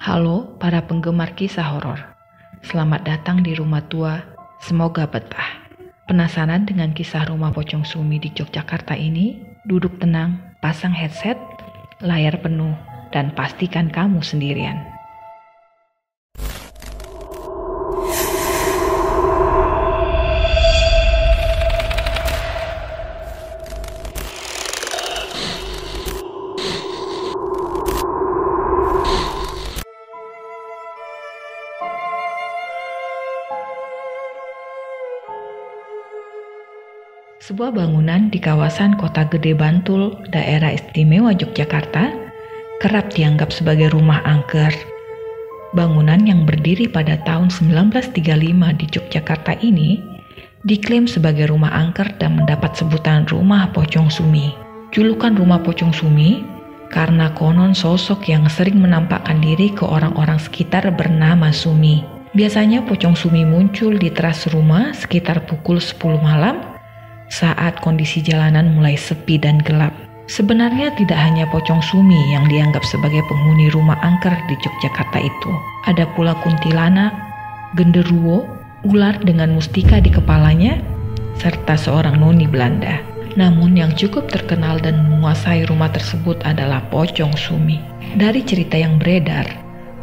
Halo para penggemar kisah horor. Selamat datang di Rumah Tua, semoga betah. Penasaran dengan kisah rumah pocong Sumi di Yogyakarta ini? Duduk tenang, pasang headset, layar penuh, dan pastikan kamu sendirian. Sebuah bangunan di kawasan Kota Gede Bantul, daerah istimewa Yogyakarta, kerap dianggap sebagai rumah angker. Bangunan yang berdiri pada tahun 1935 di Yogyakarta ini diklaim sebagai rumah angker dan mendapat sebutan Rumah Pocong Sumi. Julukan Rumah Pocong Sumi karena konon sosok yang sering menampakkan diri ke orang-orang sekitar bernama Sumi. Biasanya Pocong Sumi muncul di teras rumah sekitar pukul 10 malam saat kondisi jalanan mulai sepi dan gelap. Sebenarnya tidak hanya Pocong Sumi yang dianggap sebagai penghuni rumah angker di Yogyakarta itu. Ada pula kuntilanak, genderuwo, ular dengan mustika di kepalanya, serta seorang noni Belanda. Namun yang cukup terkenal dan menguasai rumah tersebut adalah Pocong Sumi. Dari cerita yang beredar,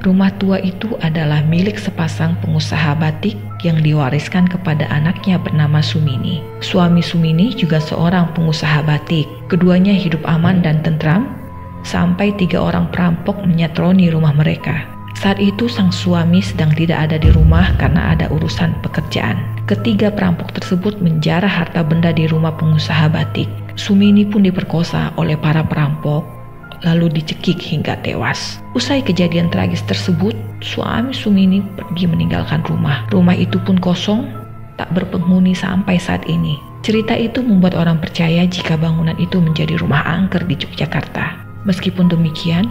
rumah tua itu adalah milik sepasang pengusaha batik yang diwariskan kepada anaknya bernama Sumini. Suami Sumini juga seorang pengusaha batik. Keduanya hidup aman dan tentram sampai 3 orang perampok menyatroni rumah mereka. Saat itu sang suami sedang tidak ada di rumah karena ada urusan pekerjaan. Ketiga perampok tersebut menjarah harta benda di rumah pengusaha batik. Sumini pun diperkosa oleh para perampok lalu dicekik hingga tewas. Usai kejadian tragis tersebut, suami Sumini pergi meninggalkan rumah. Rumah itu pun kosong, tak berpenghuni sampai saat ini. Cerita itu membuat orang percaya jika bangunan itu menjadi rumah angker di Yogyakarta. Meskipun demikian,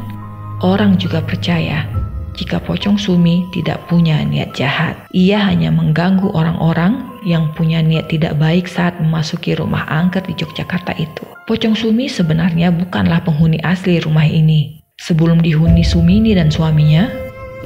orang juga percaya jika Pocong Sumi tidak punya niat jahat. Ia hanya mengganggu orang-orang yang punya niat tidak baik saat memasuki rumah angker di Yogyakarta itu. Pocong Sumi sebenarnya bukanlah penghuni asli rumah ini. Sebelum dihuni Sumini dan suaminya,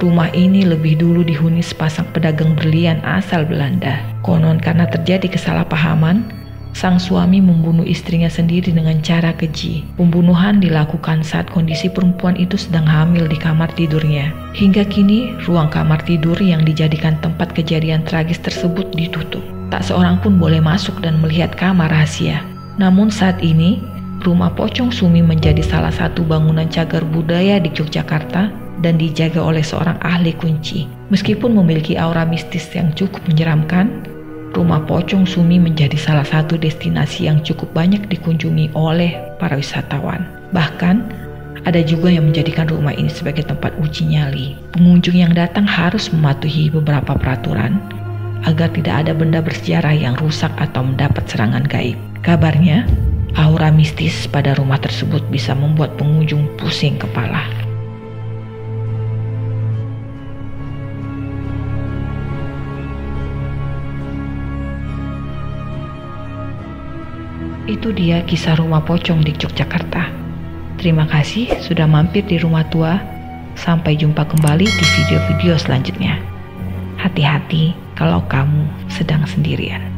rumah ini lebih dulu dihuni sepasang pedagang berlian asal Belanda. Konon karena terjadi kesalahpahaman, sang suami membunuh istrinya sendiri dengan cara keji. Pembunuhan dilakukan saat kondisi perempuan itu sedang hamil di kamar tidurnya. Hingga kini, ruang kamar tidur yang dijadikan tempat kejadian tragis tersebut ditutup. Tak seorang pun boleh masuk dan melihat kamar rahasia. Namun saat ini, rumah Pocong Sumi menjadi salah satu bangunan cagar budaya di Yogyakarta dan dijaga oleh seorang ahli kunci. Meskipun memiliki aura mistis yang cukup menyeramkan, rumah Pocong Sumi menjadi salah satu destinasi yang cukup banyak dikunjungi oleh para wisatawan. Bahkan, ada juga yang menjadikan rumah ini sebagai tempat uji nyali. Pengunjung yang datang harus mematuhi beberapa peraturan agar tidak ada benda bersejarah yang rusak atau mendapat serangan gaib. Kabarnya, aura mistis pada rumah tersebut bisa membuat pengunjung pusing kepala. Itu dia kisah rumah pocong di Yogyakarta. Terima kasih sudah mampir di Rumah Tua. Sampai jumpa kembali di video-video selanjutnya. Hati-hati kalau kamu sedang sendirian.